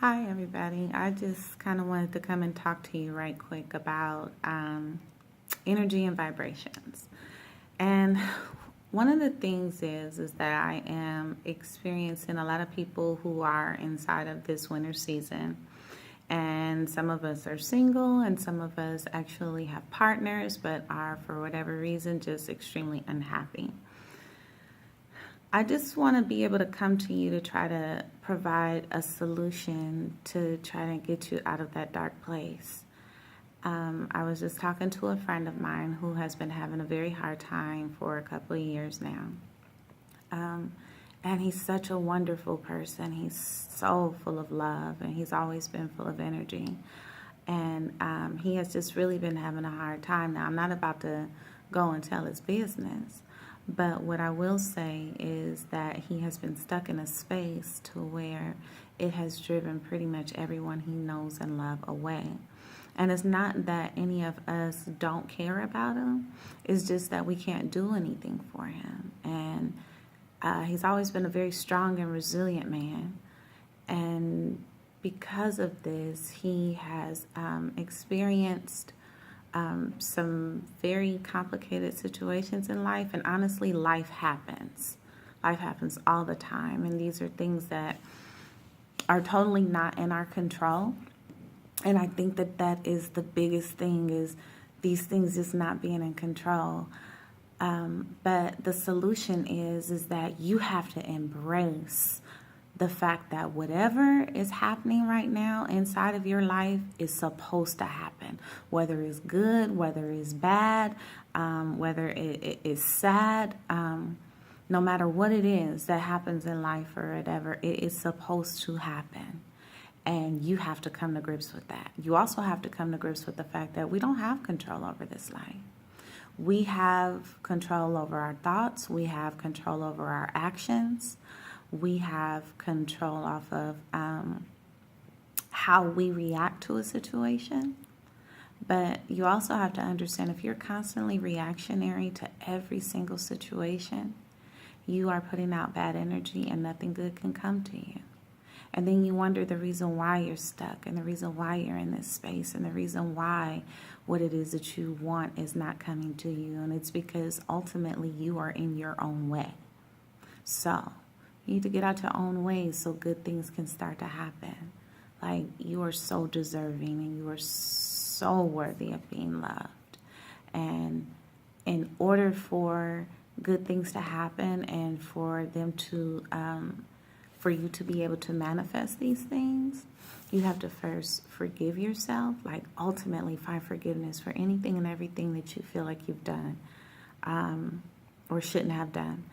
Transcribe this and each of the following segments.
Hi, everybody. I just kind of wanted to come and talk to you right quick about energy and vibrations. And one of the things is that I am experiencing a lot of people who are inside of this winter season. And some of us are single, and some of us actually have partners, but are, for whatever reason, just extremely unhappy. I just want to be able to come to you to try to provide a solution to try to get you out of that dark place. I was just talking to a friend of mine who has been having a very hard time for a couple of years now. And he's such a wonderful person. He's so full of love, and he's always been full of energy. And he has just really been having a hard time. Now, I'm not about to go and tell his business, but what I will say is that he has been stuck in a space to where it has driven pretty much everyone he knows and loves away. And it's not that any of us don't care about him. It's just that we can't do anything for him. And he's always been a very strong and resilient man. And because of this, he has experienced some very complicated situations in life. And honestly, life happens. Life happens all the time. And these are things that are totally not in our control. And I think that that is the biggest thing, is these things just not being in control. But the solution is that you have to embrace the fact that whatever is happening right now inside of your life is supposed to happen. Whether it's good, whether it's bad, whether it is sad, no matter what it is that happens in life or whatever, it is supposed to happen. And you have to come to grips with that. You also have to come to grips with the fact that we don't have control over this life. We have control over our thoughts. We have control over our actions. We have control off of how we react to a situation. But you also have to understand, if you're constantly reactionary to every single situation, you are putting out bad energy and nothing good can come to you. And then you wonder the reason why you're stuck, and the reason why you're in this space, and the reason why what it is that you want is not coming to you. And it's because ultimately you are in your own way. So you need to get out your own way so good things can start to happen. Like, you are so deserving, and you are so worthy of being loved. And in order for good things to happen, and for them to for you to be able to manifest these things, you have to first forgive yourself. Like, ultimately find forgiveness for anything and everything that you feel like you've done or shouldn't have done.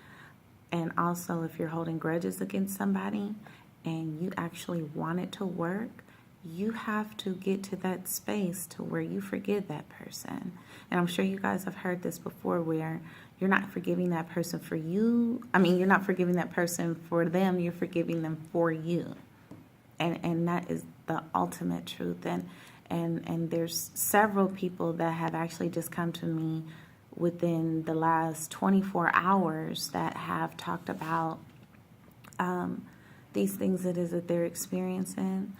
And also, if you're holding grudges against somebody and you actually want it to work, you have to get to that space to where you forgive that person. And I'm sure you guys have heard this before, where you're not forgiving that person for you. I mean, you're not forgiving that person for them. You're forgiving them for you. And that is the ultimate truth. And there's several people that have actually just come to me within the last 24 hours that have talked about these things that is that they're experiencing,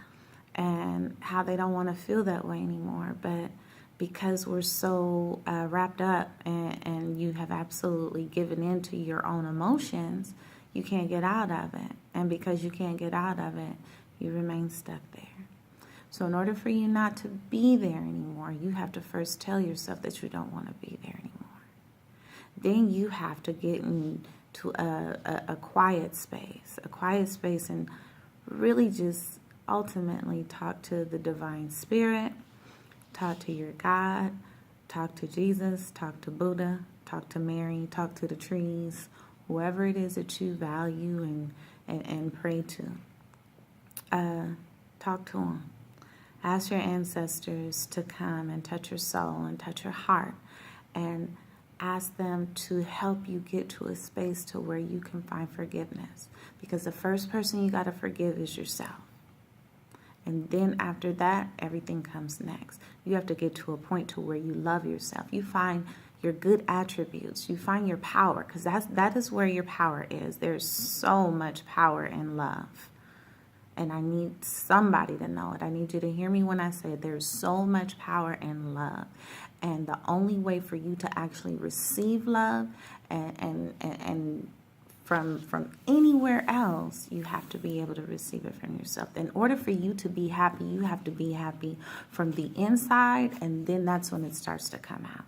and how they don't want to feel that way anymore. But because we're so wrapped up, and you have absolutely given in to your own emotions, you can't get out of it. And because you can't get out of it, you remain stuck there. So in order for you not to be there anymore, you have to first tell yourself that you don't want to be there anymore. Then you have to get into a quiet space, and really just ultimately talk to the divine spirit, talk to your God, talk to Jesus, talk to Buddha, talk to Mary, talk to the trees, whoever it is that you value and pray to. Talk to them. Ask your ancestors to come and touch your soul and touch your heart, and ask them to help you get to a space to where you can find forgiveness. Because the first person you got to forgive is yourself. And then after that, everything comes next. You have to get to a point to where you love yourself. You find your good attributes. You find your power, because that is where your power is. There's so much power in love. And I need somebody to know it. I need you to hear me when I say there's so much power in love. And the only way for you to actually receive love and from anywhere else, you have to be able to receive it from yourself. In order for you to be happy, you have to be happy from the inside, and then that's when it starts to come out.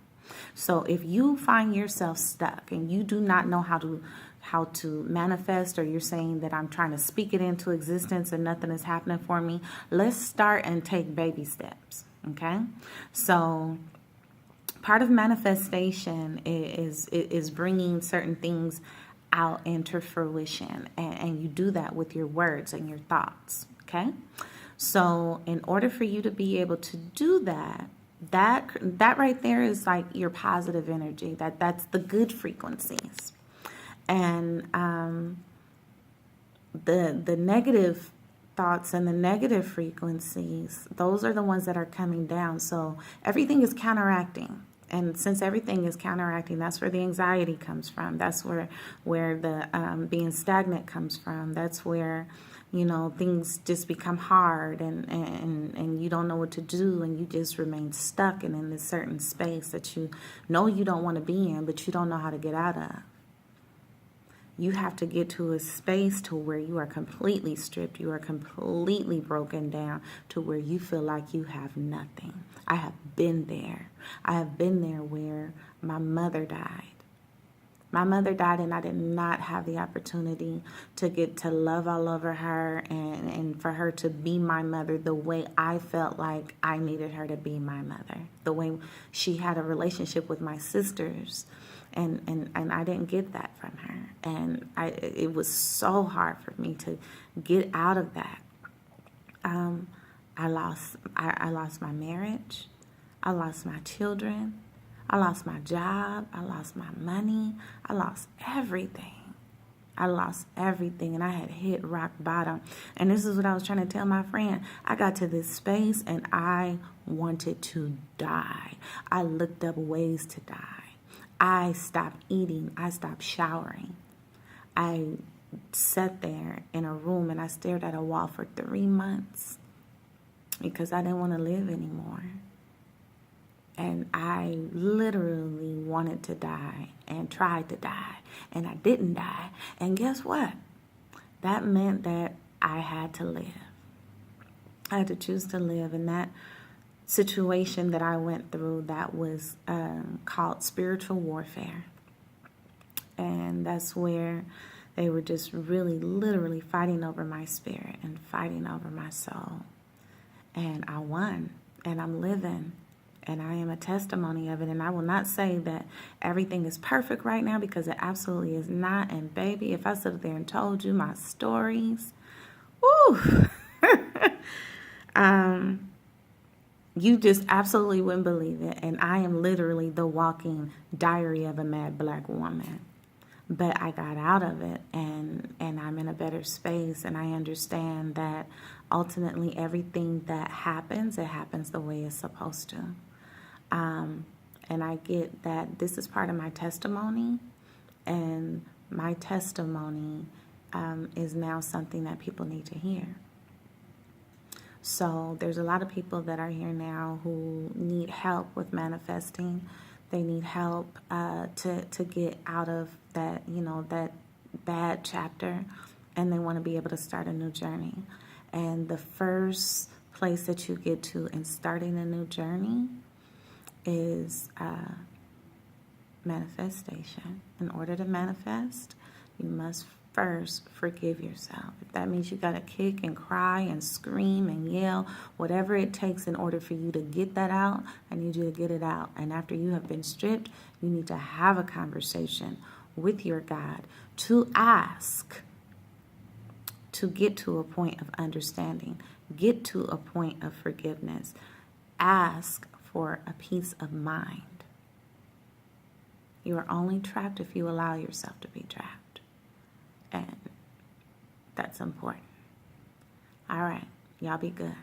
So if you find yourself stuck and you do not know how to manifest, or you're saying that I'm trying to speak it into existence and nothing is happening for me, let's start and take baby steps. Okay? So part of manifestation is bringing certain things out into fruition, and you do that with your words and your thoughts. Okay? So in order for you to be able to do that, that right there is like your positive energy. That's the good frequencies. And the negative thoughts and the negative frequencies, those are the ones that are coming down. So everything is counteracting. And since everything is counteracting, that's where the anxiety comes from. That's where the being stagnant comes from. That's where, things just become hard and you don't know what to do, and you just remain stuck and in this certain space that you know you don't want to be in, but you don't know how to get out of. You have to get to a space to where you are completely stripped, you are completely broken down, to where you feel like you have nothing. I have been there. I have been there where my mother died. My mother died, and I did not have the opportunity to get to love all over her and for her to be my mother the way I felt like I needed her to be my mother, the way she had a relationship with my sisters. And I didn't get that from her. And it was so hard for me to get out of that. I lost my marriage. I lost my children. I lost my job. I lost my money. I lost everything. I lost everything, and I had hit rock bottom. And this is what I was trying to tell my friend. I got to this space, and I wanted to die. I looked up ways to die. I stopped eating. I stopped showering. I sat there in a room and I stared at a wall for 3 months because I didn't want to live anymore. And I literally wanted to die and tried to die, and I didn't die. And guess what? That meant that I had to live. I had to choose to live, and that situation that I went through, that was called spiritual warfare. And that's where they were just really literally fighting over my spirit and fighting over my soul. And I won, and I'm living, and I am a testimony of it. And I will not say that everything is perfect right now, because it absolutely is not. And baby, if I stood there and told you my stories, woo, you just absolutely wouldn't believe it. And I am literally the walking diary of a mad black woman. But I got out of it, and I'm in a better space, and I understand that ultimately everything that happens, it happens the way it's supposed to. And I get that this is part of my testimony, and my testimony is now something that people need to hear. So there's a lot of people that are here now who need help with manifesting. They need help to get out of that, that bad chapter, and they want to be able to start a new journey. And the first place that you get to in starting a new journey is manifestation. In order to manifest, you must first forgive yourself. If that means you got to kick and cry and scream and yell, whatever it takes in order for you to get that out, I need you to get it out. And after you have been stripped, you need to have a conversation with your God to ask to get to a point of understanding, get to a point of forgiveness, ask for a peace of mind. You are only trapped if you allow yourself to be trapped. And that's important. All right. Y'all be good.